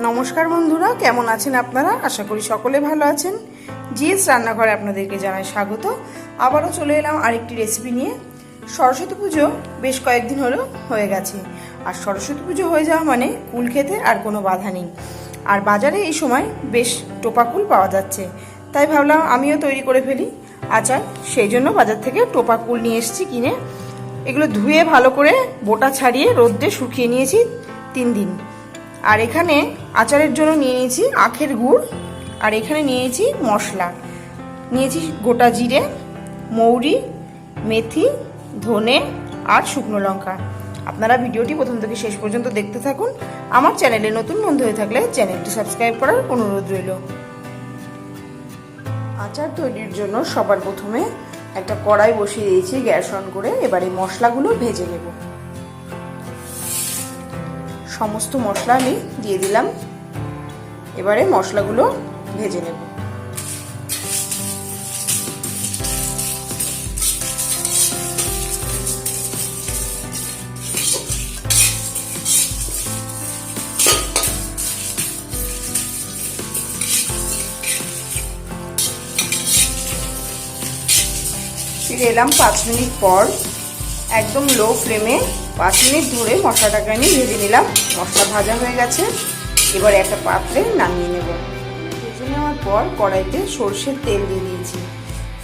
নমস্কার বন্ধুরা, কেমন আছেন আপনারা? আশা করি সকলে ভালো আছেন। জিএস রান্নাঘরে আপনাদেরকে জানাই স্বাগত। আবারও চলে এলাম আরেকটি রেসিপি নিয়ে। সরস্বতী পুজো বেশ কয়েকদিন হলো হয়ে গেছে, আর সরস্বতী পুজো হয়ে যাওয়া মানে কুল খেতে আর কোনো বাধা নেই। আর বাজারে এই সময় বেশ টোপা কুল পাওয়া যাচ্ছে, তাই ভাবলাম আমিও তৈরি করে ফেলি আচার। সেই জন্য বাজার থেকে টোপা কুল নিয়ে এসেছি কিনে। এগুলো ধুয়ে ভালো করে বোটা ছাড়িয়ে রোদ্রে শুকিয়ে নিয়েছি 3 দিন। আর এখানে আচারের জন্য নিয়ে নিয়েছি আখের গুড়, আর এখানে নিয়েছি মশলা, নিয়েছি গোটা জিরে, মৌরি, মেথি, ধনে আর শুকনো লঙ্কা। আপনারা ভিডিওটি প্রথম থেকে শেষ পর্যন্ত দেখতে থাকুন। আমার চ্যানেলে নতুন বন্ধু হয়ে থাকলে চ্যানেলটি সাবস্ক্রাইব করার অনুরোধ রইল। আচার তৈরির জন্য সবার প্রথমে একটা কড়াই বসিয়ে দিয়েছি গ্যাস অন করে। এবারে মশলাগুলো ভেজে নেব। সমস্ত মশলা আমি দিয়ে দিলাম। এবারে মশলাগুলো ভেজে নেব। ফিরে এলাম 5 মিনিট পর। একদম লো ফ্লেমে 5 মিনিট ধরে মশলাটাকে আমি ভেজে নিলাম। মশলা ভাজা হয়ে গেছে। এবার একটা পাত্রে নামিয়ে নেব। ভেজে নেওয়ার পর কড়াইতে সরষের তেল দিয়ে দিয়েছি।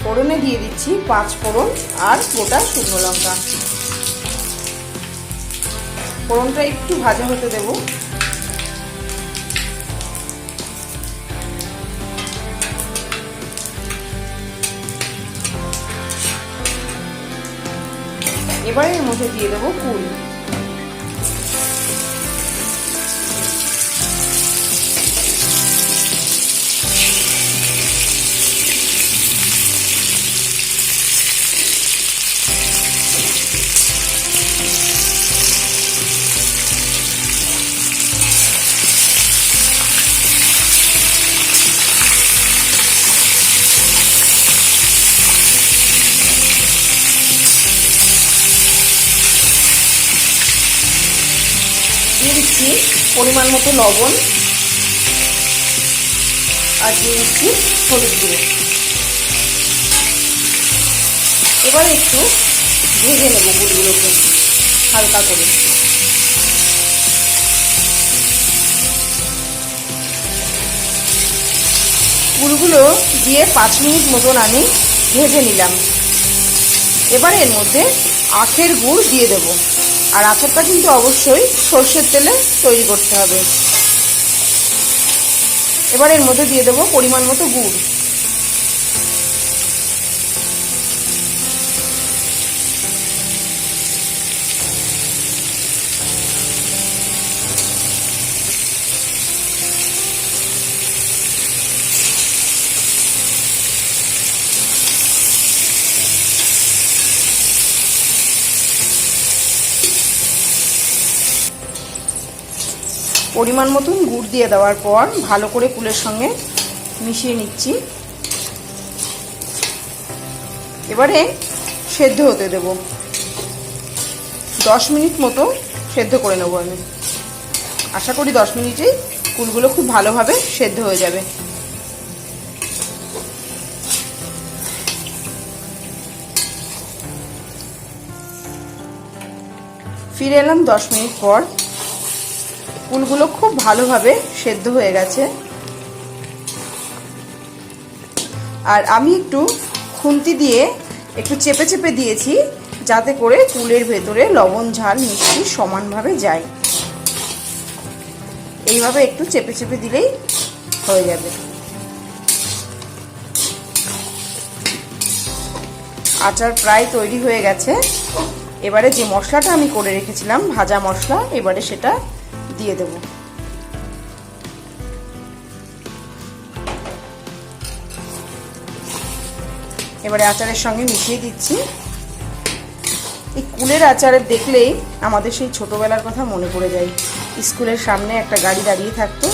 ফোড়নে দিয়ে দিচ্ছি 5 ফোড়ন আর গোটা শুকনো লঙ্কা। ফোড়নটা একটু ভাজা হতে দেব। এবারে এর মধ্যে দিয়ে দেবো কুল। দিয়ে দিচ্ছি পরিমাণ মতো লবণ, আর দিয়ে দিচ্ছি হলুদ গুঁড়ো। এবার একটু ভেজে নেব গুড়গুলোকে হালকা করে। গুড়গুলো দিয়ে 5 মিনিট মতন আমি ভেজে নিলাম। এবার এর মধ্যে আখের গুড় দিয়ে দেব। আর আচারটা কিন্তু অবশ্যই সরষের তেলে তৈরি করতে হবে। এবার এর মধ্যে দিয়ে দেবো পরিমাণ মতো গুড়। পরিমাণ মতন গুড় দিয়ে দেওয়ার পর ভালো করে কুলের সঙ্গে মিশিয়ে নিচ্ছি। এবারে সেদ্ধ হতে দেব। 10 মিনিট মতো সেদ্ধ করে নেব আমি। আশা করি 10 মিনিটেই কুলগুলো খুব ভালোভাবে সেদ্ধ হয়ে যাবে। ফিরে এলাম 10 মিনিট পর। কুলগুলো খুব ভালোভাবে সেদ্ধ হয়ে গেছে। আর আমি একটু খুন্তি দিয়ে একটু চেপে চেপে দিয়েছি, যাতে করে কুলের ভেতরে লবণ ঝাল মিষ্টি সমানভাবে যায়। এইভাবে একটু চেপে চেপে দিলেই হয়ে যাবে। আচার প্রায় তৈরি হয়ে গেছে। এবারে যে মশলাটা আমি করে রেখেছিলাম ভাজা মশলা, এবারে সেটা দিয়ে দেব। এবারে আচারের সঙ্গে মিশিয়ে দিচ্ছি। এই কুলের আচারের দেখলেই আমাদের সেই ছোটবেলার কথা মনে পড়ে যায়। স্কুলের সামনে একটা গাড়ি দাঁড়িয়ে থাকতো,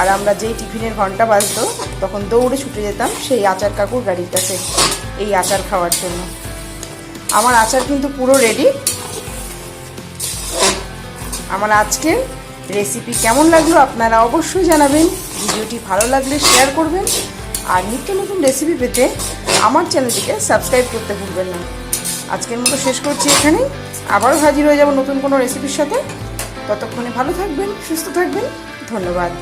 আর আমরা যেই টিফিনের ঘন্টা বাজতো তখন দৌড়ে ছুটে যেতাম সেই আচার কাকুর গাড়ির কাছে এই আচার খাওয়ার জন্য। আমার আচার কিন্তু পুরো রেডি। আমার আজকে রেসিপি কেমন লাগলো আপনারা অবশ্যই জানাবেন। ভিডিওটি ভালো লাগলে শেয়ার করবেন আর নিত্য নতুন রেসিপি পেতে আমার চ্যানেলটিকে সাবস্ক্রাইব করতে ভুলবেন না। আজকের মতো শেষ করছি এখানেই, আবারও হাজির হয়ে যাব নতুন কোনো রেসিপির সাথে। ততক্ষণে ভালো থাকবেন, সুস্থ থাকবেন, ধন্যবাদ।